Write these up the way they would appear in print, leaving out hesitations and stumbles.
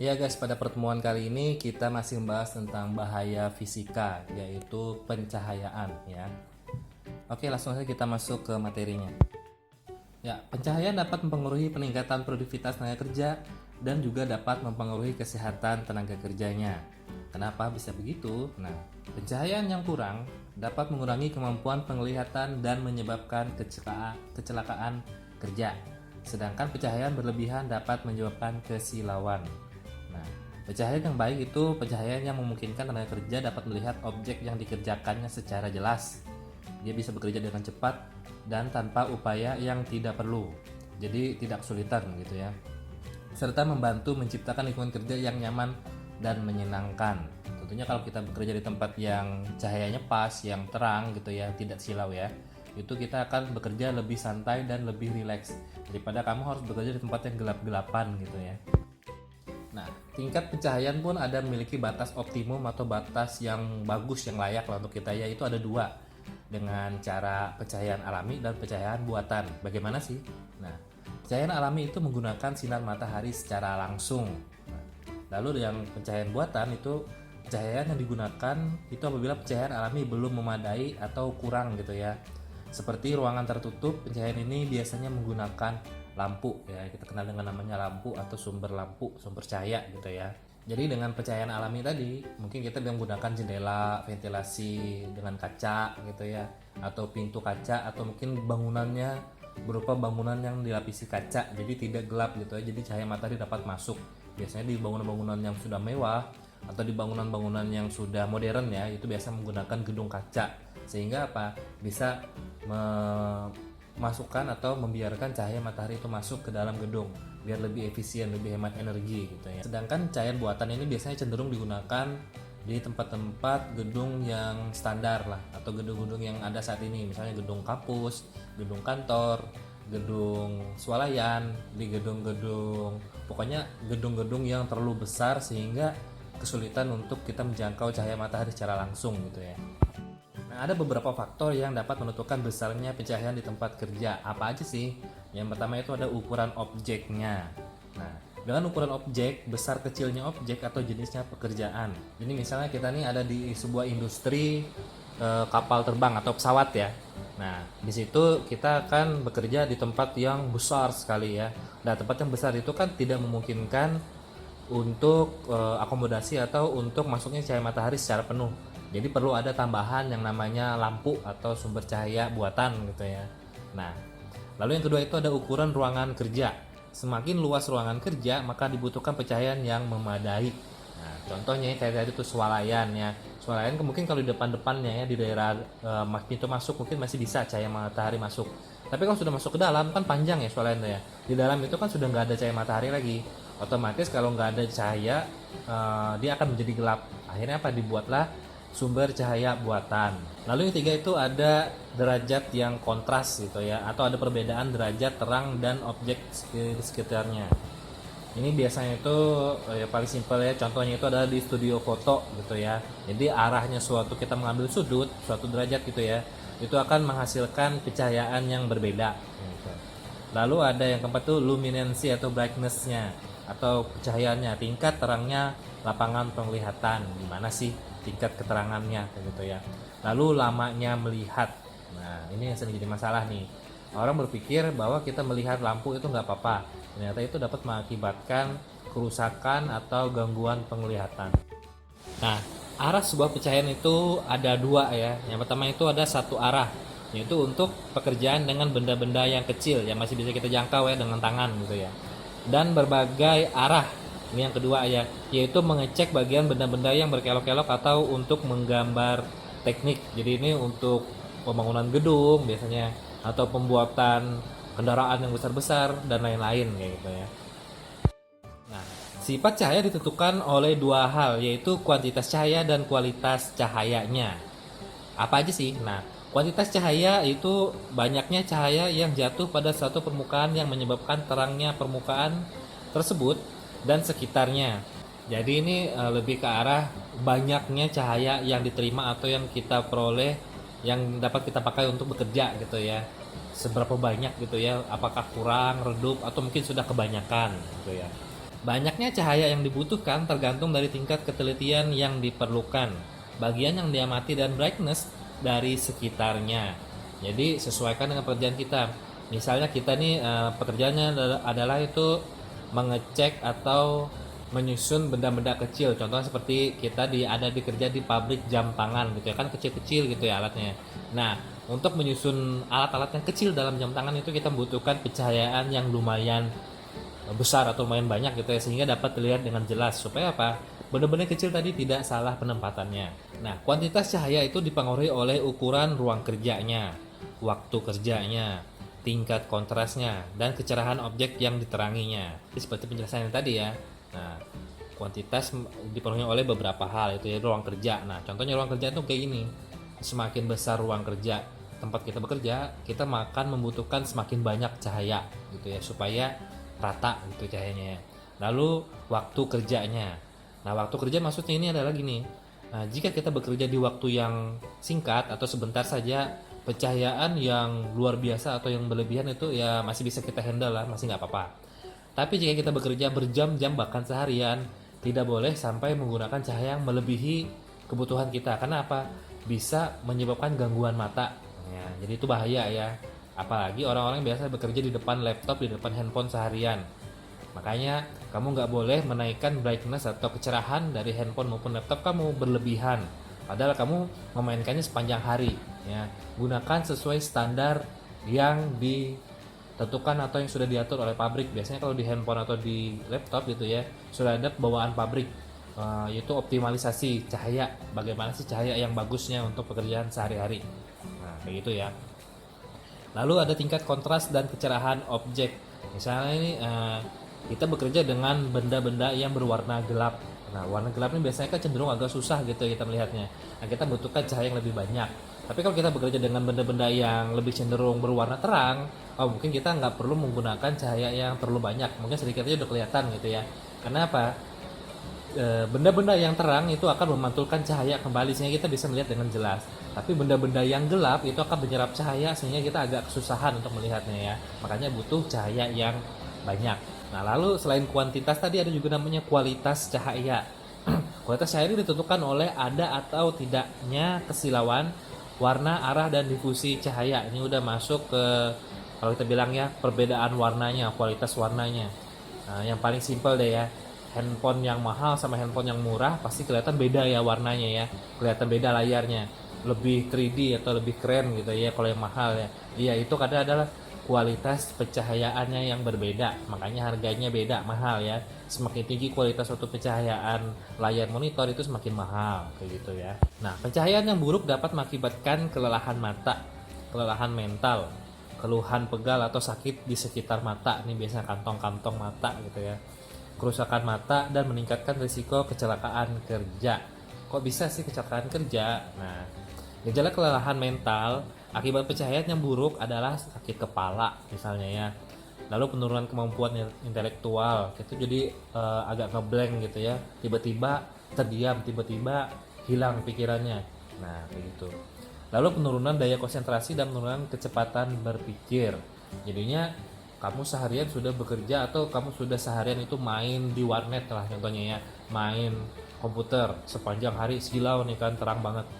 Ya guys, pada pertemuan kali ini kita masih membahas tentang bahaya fisika, yaitu pencahayaan ya. Oke, langsung saja kita masuk ke materinya. Ya, pencahayaan dapat mempengaruhi peningkatan produktivitas tenaga kerja dan juga dapat mempengaruhi kesehatan tenaga kerjanya. Kenapa bisa begitu? Nah, pencahayaan yang kurang dapat mengurangi kemampuan penglihatan dan menyebabkan kecelakaan kerja. Sedangkan pencahayaan berlebihan dapat menyebabkan kesilauan. Nah, pencahayaan yang baik itu pencahayaan yang memungkinkan tenaga kerja dapat melihat objek yang dikerjakannya secara jelas. Dia bisa bekerja dengan cepat dan tanpa upaya yang tidak perlu. Jadi tidak kesulitan gitu ya. Serta membantu menciptakan lingkungan kerja yang nyaman dan menyenangkan. Tentunya kalau kita bekerja di tempat yang cahayanya pas, yang terang gitu ya, tidak silau ya, itu kita akan bekerja lebih santai dan lebih rileks daripada kamu harus bekerja di tempat yang gelap-gelapan gitu ya. Nah, tingkat pencahayaan pun ada memiliki batas optimum atau batas yang bagus, yang layak lah untuk kita, yaitu ada dua, dengan cara pencahayaan alami dan pencahayaan buatan. Bagaimana sih? Nah, pencahayaan alami itu menggunakan sinar matahari secara langsung. Nah, lalu yang pencahayaan buatan itu pencahayaan yang digunakan itu apabila pencahayaan alami belum memadai atau kurang gitu ya. Seperti ruangan tertutup, pencahayaan ini biasanya menggunakan lampu ya, kita kenal dengan namanya lampu atau sumber lampu, sumber cahaya gitu ya. Jadi dengan pencahayaan alami tadi, mungkin kita bisa menggunakan jendela, ventilasi dengan kaca gitu ya, atau pintu kaca, atau mungkin bangunannya berupa bangunan yang dilapisi kaca, jadi tidak gelap gitu ya, jadi cahaya matahari dapat masuk. Biasanya di bangunan-bangunan yang sudah mewah atau di bangunan-bangunan yang sudah modern ya, itu biasa menggunakan gedung kaca, sehingga apa, bisa memasukkan atau membiarkan cahaya matahari itu masuk ke dalam gedung biar lebih efisien, lebih hemat energi gitu ya. Sedangkan cahaya buatan ini biasanya cenderung digunakan di tempat-tempat gedung yang standar lah, atau gedung-gedung yang ada saat ini, misalnya gedung kampus, gedung kantor, gedung swalayan, di gedung-gedung, pokoknya gedung-gedung yang terlalu besar sehingga kesulitan untuk kita menjangkau cahaya matahari secara langsung gitu ya. Nah, ada beberapa faktor yang dapat menentukan besarnya pencahayaan di tempat kerja. Apa aja sih? Yang pertama itu ada ukuran objeknya. Nah, dengan ukuran objek, besar kecilnya objek atau jenisnya pekerjaan. Ini misalnya kita nih ada di sebuah industri kapal terbang atau pesawat ya. Nah, di situ kita akan bekerja di tempat yang besar sekali ya. Nah, tempat yang besar itu kan tidak memungkinkan untuk akomodasi atau untuk masuknya cahaya matahari secara penuh. Jadi perlu ada tambahan yang namanya lampu atau sumber cahaya buatan gitu ya. Nah, lalu yang kedua itu ada ukuran ruangan kerja. Semakin luas ruangan kerja, maka dibutuhkan pencahayaan yang memadai. Nah, contohnya kayak tadi itu swalayan ya. Swalayan mungkin kalau di depan-depannya ya, di daerah pintu masuk mungkin masih bisa cahaya matahari masuk. Tapi kalau sudah masuk ke dalam kan panjang ya swalayan ya. Di dalam itu kan sudah nggak ada cahaya matahari lagi. Otomatis kalau nggak ada cahaya, dia akan menjadi gelap. Akhirnya apa? Dibuatlah sumber cahaya buatan. Lalu yang ketiga itu ada derajat yang kontras gitu ya, atau ada perbedaan derajat terang dan objek di sekitarnya. Ini biasanya itu ya paling simpel ya, contohnya itu adalah di studio foto gitu ya. Jadi arahnya suatu kita mengambil sudut, suatu derajat gitu ya, itu akan menghasilkan pencahayaan yang berbeda gitu. Lalu ada yang keempat tuh luminansi atau brightness-nya atau pencahayaannya, tingkat terangnya lapangan penglihatan, gimana sih tingkat keterangannya gitu ya. Lalu lamanya melihat. Nah, ini yang sering jadi masalah nih. Orang berpikir bahwa kita melihat lampu itu nggak apa-apa. Ternyata itu dapat mengakibatkan kerusakan atau gangguan penglihatan. Nah, arah sebuah pencahayaan itu ada dua ya. Yang pertama itu ada satu arah, yaitu untuk pekerjaan dengan benda-benda yang kecil yang masih bisa kita jangkau ya dengan tangan gitu ya. Dan berbagai arah. Ini yang kedua ya, yaitu mengecek bagian benda-benda yang berkelok-kelok atau untuk menggambar teknik. Jadi ini untuk pembangunan gedung biasanya, atau pembuatan kendaraan yang besar-besar dan lain-lain kayak gitu ya. Nah, sifat cahaya ditentukan oleh dua hal, yaitu kuantitas cahaya dan kualitas cahayanya. Apa aja sih? Nah, kuantitas cahaya itu banyaknya cahaya yang jatuh pada suatu permukaan yang menyebabkan terangnya permukaan tersebut dan sekitarnya. Jadi ini lebih ke arah banyaknya cahaya yang diterima atau yang kita peroleh, yang dapat kita pakai untuk bekerja gitu ya. Seberapa banyak gitu ya, apakah kurang, redup, atau mungkin sudah kebanyakan gitu ya. Banyaknya cahaya yang dibutuhkan tergantung dari tingkat ketelitian yang diperlukan, bagian yang diamati dan brightness dari sekitarnya. Jadi sesuaikan dengan pekerjaan kita. Misalnya kita nih pekerjaannya adalah itu mengecek atau menyusun benda-benda kecil. Contohnya seperti kita ada kerja di pabrik jam tangan gitu ya, kan kecil-kecil gitu ya alatnya. Nah, untuk menyusun alat-alat yang kecil dalam jam tangan itu kita membutuhkan pencahayaan yang lumayan besar atau lumayan banyak gitu ya, sehingga dapat terlihat dengan jelas. Supaya apa? Benda-benda kecil tadi tidak salah penempatannya. Nah, kuantitas cahaya itu dipengaruhi oleh ukuran ruang kerjanya, waktu kerjanya, tingkat kontrasnya, dan kecerahan objek yang diteranginya. Jadi seperti penjelasan yang tadi ya. Nah, kuantitas dipengaruhi oleh beberapa hal, itu ya ruang kerja. Nah, contohnya ruang kerja itu kayak gini. Semakin besar ruang kerja tempat kita bekerja, kita akan membutuhkan semakin banyak cahaya gitu ya, supaya rata gitu cahayanya. Lalu waktu kerjanya. Nah, waktu kerja maksudnya ini adalah gini. Nah, jika kita bekerja di waktu yang singkat atau sebentar saja, pencahayaan yang luar biasa atau yang berlebihan itu ya masih bisa kita handle lah, masih nggak apa-apa. Tapi jika kita bekerja berjam-jam bahkan seharian, tidak boleh sampai menggunakan cahaya yang melebihi kebutuhan kita. Karena apa? Bisa menyebabkan gangguan mata. Ya, jadi itu bahaya ya. Apalagi orang-orang yang biasa bekerja di depan laptop, di depan handphone seharian. Makanya kamu nggak boleh menaikkan brightness atau kecerahan dari handphone maupun laptop kamu berlebihan. Padahal kamu memainkannya sepanjang hari. Ya, gunakan sesuai standar yang ditentukan atau yang sudah diatur oleh pabrik. Biasanya kalau di handphone atau di laptop gitu ya, sudah ada bawaan pabrik, yaitu optimalisasi cahaya. Bagaimana sih cahaya yang bagusnya untuk pekerjaan sehari-hari. Nah, kayak gitu ya. Lalu ada tingkat kontras dan kecerahan objek. Misalnya ini kita bekerja dengan benda-benda yang berwarna gelap. Nah, warna gelap ini biasanya kan cenderung agak susah gitu kita melihatnya. Nah, kita butuhkan cahaya yang lebih banyak. Tapi kalau kita bekerja dengan benda-benda yang lebih cenderung berwarna terang, mungkin kita nggak perlu menggunakan cahaya yang terlalu banyak. Mungkin sedikit aja udah kelihatan gitu ya. Karena apa? Benda-benda yang terang itu akan memantulkan cahaya kembali sehingga kita bisa melihat dengan jelas. Tapi benda-benda yang gelap itu akan menyerap cahaya sehingga kita agak kesusahan untuk melihatnya ya. Makanya butuh cahaya yang banyak. Nah, lalu selain kuantitas tadi ada juga namanya kualitas cahaya. Kualitas cahaya ini ditentukan oleh ada atau tidaknya kesilauan warna, arah, dan difusi cahaya. Ini udah masuk ke, kalau kita bilang ya, perbedaan warnanya, kualitas warnanya. Nah, yang paling simpel deh ya, handphone yang mahal sama handphone yang murah pasti kelihatan beda ya warnanya ya, kelihatan beda layarnya, lebih 3D atau lebih keren gitu ya kalau yang mahal ya. Iya, itu kadang adalah kualitas pencahayaannya yang berbeda, makanya harganya beda, mahal ya. Semakin tinggi kualitas suatu pencahayaan layar monitor itu semakin mahal kayak gitu ya. Nah, pencahayaan yang buruk dapat mengakibatkan kelelahan mata, kelelahan mental, keluhan pegal atau sakit di sekitar mata. Ini biasanya kantong-kantong mata gitu ya, kerusakan mata, dan meningkatkan risiko kecelakaan kerja. Kok bisa sih kecelakaan kerja? Nah, gejala kelelahan mental akibat pencahayaan yang buruk adalah sakit kepala misalnya ya. Lalu penurunan kemampuan intelektual, itu jadi agak ngeblank gitu ya. Tiba-tiba terdiam, tiba-tiba hilang pikirannya. Nah, kayak gitu. Lalu penurunan daya konsentrasi dan penurunan kecepatan berpikir. Jadinya kamu seharian sudah bekerja atau kamu sudah seharian itu main di warnet lah contohnya ya, main komputer sepanjang hari, silau nih kan, terang banget,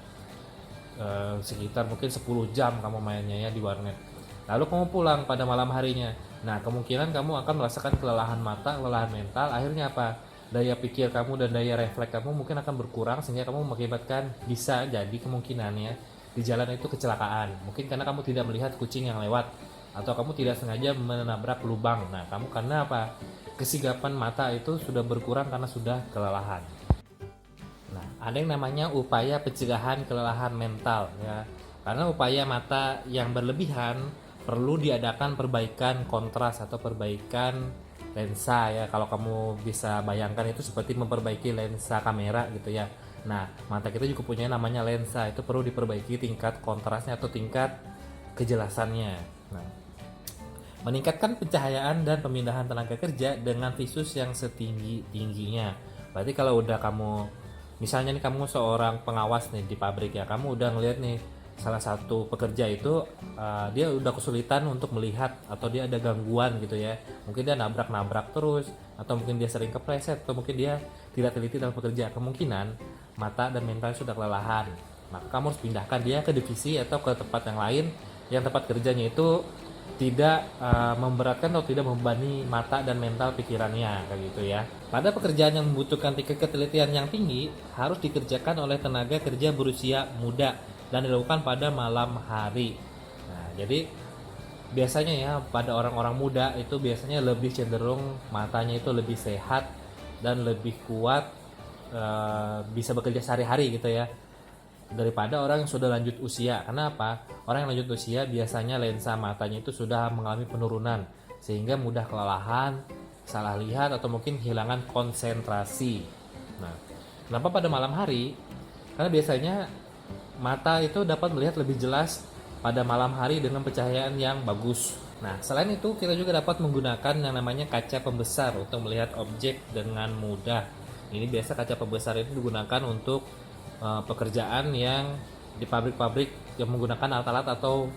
sekitar mungkin 10 jam kamu mainnya ya di warnet. Lalu kamu pulang pada malam harinya. Nah, kemungkinan kamu akan merasakan kelelahan mata, kelelahan mental. Akhirnya apa? Daya pikir kamu dan daya refleks kamu mungkin akan berkurang sehingga kamu mengakibatkan, bisa jadi kemungkinannya di jalan itu kecelakaan. Mungkin karena kamu tidak melihat kucing yang lewat, atau kamu tidak sengaja menabrak lubang. Nah, kamu karena apa? Kesigapan mata itu sudah berkurang karena sudah kelelahan. Nah, ada yang namanya upaya pencegahan kelelahan mental ya. Karena upaya mata yang berlebihan perlu diadakan perbaikan kontras atau perbaikan lensa ya. Kalau kamu bisa bayangkan itu seperti memperbaiki lensa kamera gitu ya. Nah, mata kita juga punya namanya lensa, itu perlu diperbaiki tingkat kontrasnya atau tingkat kejelasannya. Nah, meningkatkan pencahayaan dan pemindahan tenaga kerja dengan visus yang setinggi-tingginya. Berarti kalau udah kamu, misalnya nih kamu seorang pengawas nih di pabrik ya, kamu udah ngeliat nih salah satu pekerja itu dia udah kesulitan untuk melihat atau dia ada gangguan gitu ya, mungkin dia nabrak-nabrak terus atau mungkin dia sering kepleset, atau mungkin dia tidak teliti dalam bekerja, kemungkinan mata dan mental sudah kelelahan. Maka kamu harus pindahkan dia ke divisi atau ke tempat yang lain yang tempat kerjanya itu tidak memberatkan atau tidak membebani mata dan mental pikirannya, kayak gitu ya. Pada pekerjaan yang membutuhkan tingkat ketelitian yang tinggi harus dikerjakan oleh tenaga kerja berusia muda dan dilakukan pada malam hari. Nah, jadi biasanya ya pada orang-orang muda itu biasanya lebih cenderung matanya itu lebih sehat dan lebih kuat, bisa bekerja sehari-hari gitu ya, daripada orang yang sudah lanjut usia. Kenapa? Orang yang lanjut usia biasanya lensa matanya itu sudah mengalami penurunan sehingga mudah kelelahan, salah lihat, atau mungkin kehilangan konsentrasi. Nah, kenapa pada malam hari? Karena biasanya mata itu dapat melihat lebih jelas pada malam hari dengan pencahayaan yang bagus. Nah, selain itu kita juga dapat menggunakan yang namanya kaca pembesar untuk melihat objek dengan mudah. Ini biasa kaca pembesar itu digunakan untuk pekerjaan yang di pabrik-pabrik yang menggunakan alat-alat atau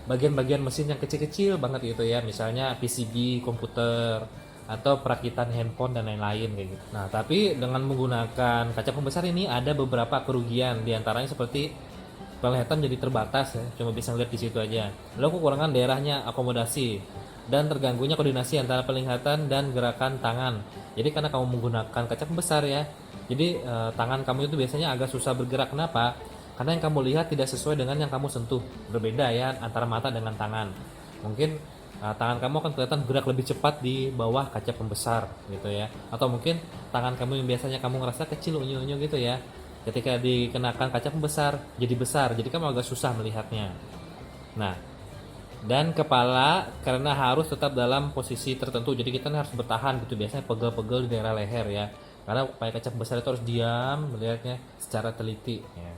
bagian-bagian mesin yang kecil-kecil banget gitu ya, misalnya PCB komputer atau perakitan handphone dan lain-lain kayak gitu. Nah, tapi dengan menggunakan kaca pembesar ini ada beberapa kerugian, diantaranya seperti penglihatan jadi terbatas ya, cuma bisa lihat di situ aja. Lalu kekurangan daerahnya akomodasi dan terganggunya koordinasi antara penglihatan dan gerakan tangan. Jadi karena kamu menggunakan kaca pembesar ya, jadi tangan kamu itu biasanya agak susah bergerak. Kenapa? Karena yang kamu lihat tidak sesuai dengan yang kamu sentuh. Berbeda ya antara mata dengan tangan. Mungkin tangan kamu akan kelihatan gerak lebih cepat di bawah kaca pembesar gitu ya. Atau mungkin tangan kamu yang biasanya kamu ngerasa kecil unyu-unyu gitu ya, ketika dikenakan kaca pembesar jadi besar. Jadi kamu agak susah melihatnya. Nah, dan kepala karena harus tetap dalam posisi tertentu, jadi kita harus bertahan gitu, biasanya pegel-pegel di daerah leher ya, karena upaya kaca besar itu harus diam melihatnya secara teliti ya.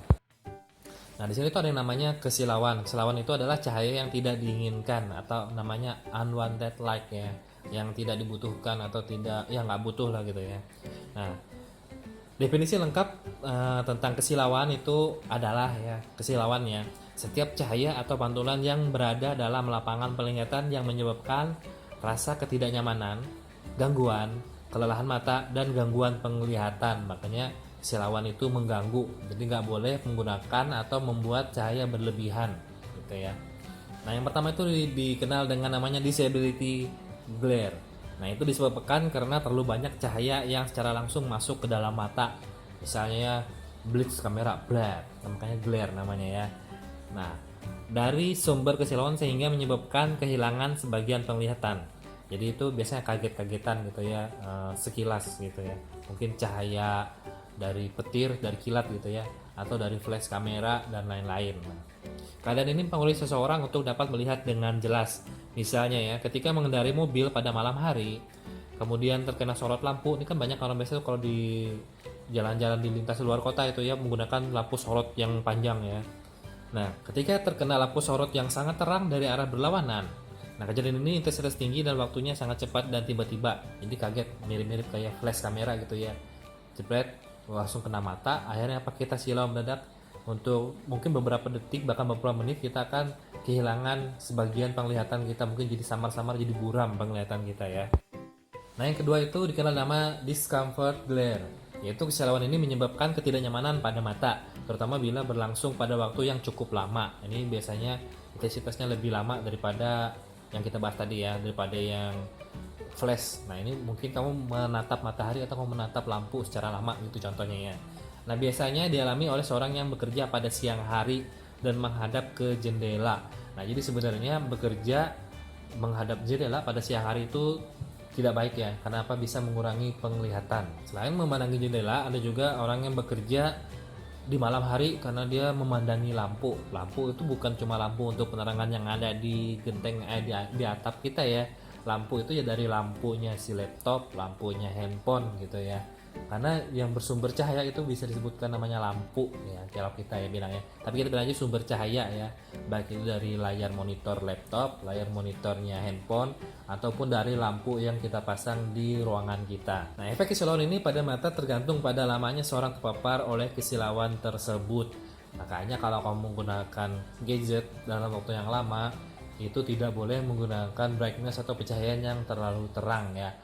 Nah, di sini tuh ada yang namanya kesilauan. Kesilauan itu adalah cahaya yang tidak diinginkan atau namanya unwanted light ya, yang tidak dibutuhkan atau tidak, ya nggak butuh lah gitu ya. Nah, definisi lengkap tentang kesilauan itu adalah ya, kesilauan ya, setiap cahaya atau pantulan yang berada dalam lapangan penglihatan yang menyebabkan rasa ketidaknyamanan, gangguan, kelelahan mata, dan gangguan penglihatan. Makanya kesilauan itu mengganggu. Jadi nggak boleh menggunakan atau membuat cahaya berlebihan gitu ya. Nah, yang pertama itu dikenal dengan namanya disability glare. Nah, itu disebabkan karena terlalu banyak cahaya yang secara langsung masuk ke dalam mata. Misalnya blitz kamera, blur, makanya glare namanya ya. Nah, dari sumber kesilauan sehingga menyebabkan kehilangan sebagian penglihatan. Jadi itu biasanya kaget-kagetan gitu ya, sekilas gitu ya. Mungkin cahaya dari petir, dari kilat gitu ya, atau dari flash kamera dan lain-lain. Nah, keadaan ini mempengaruhi seseorang untuk dapat melihat dengan jelas. Misalnya ya, ketika mengendarai mobil pada malam hari, kemudian terkena sorot lampu. Ini kan banyak orang biasa kalau di jalan-jalan di lintas luar kota itu ya menggunakan lampu sorot yang panjang ya. Nah, ketika terkena lampu sorot yang sangat terang dari arah berlawanan, nah kejadian ini intensitas tinggi dan waktunya sangat cepat dan tiba-tiba. Jadi kaget, mirip-mirip kayak flash kamera gitu ya. Jepret, langsung kena mata. Akhirnya apa, kita silau mendadak untuk mungkin beberapa detik bahkan beberapa menit, kita akan kehilangan sebagian penglihatan kita, mungkin jadi samar-samar, jadi buram penglihatan kita ya. Nah, yang kedua itu dikenal nama discomfort glare, yaitu kesilauan ini menyebabkan ketidaknyamanan pada mata, terutama bila berlangsung pada waktu yang cukup lama. Ini biasanya intensitasnya lebih lama daripada yang kita bahas tadi ya, daripada yang flash. Nah, ini mungkin kamu menatap matahari atau kamu menatap lampu secara lama gitu contohnya ya. Nah, biasanya dialami oleh seorang yang bekerja pada siang hari dan menghadap ke jendela. Nah, jadi sebenarnya bekerja menghadap jendela pada siang hari itu tidak baik ya, karena apa, bisa mengurangi penglihatan. Selain memandangi jendela, ada juga orang yang bekerja di malam hari karena dia memandangi lampu. Lampu itu bukan cuma lampu untuk penerangan yang ada di genteng di atap kita ya. Lampu itu ya dari lampunya si laptop, lampunya handphone gitu ya. Karena yang bersumber cahaya itu bisa disebutkan namanya lampu ya, kalau kita ya bilangnya. Tapi kita bilang aja sumber cahaya ya, baik itu dari layar monitor laptop, layar monitornya handphone, ataupun dari lampu yang kita pasang di ruangan kita. Nah, efek kesilauan ini pada mata tergantung pada lamanya seorang terpapar oleh kesilauan tersebut. Makanya kalau kamu menggunakan gadget dalam waktu yang lama, itu tidak boleh menggunakan brightness atau pencahayaan yang terlalu terang ya.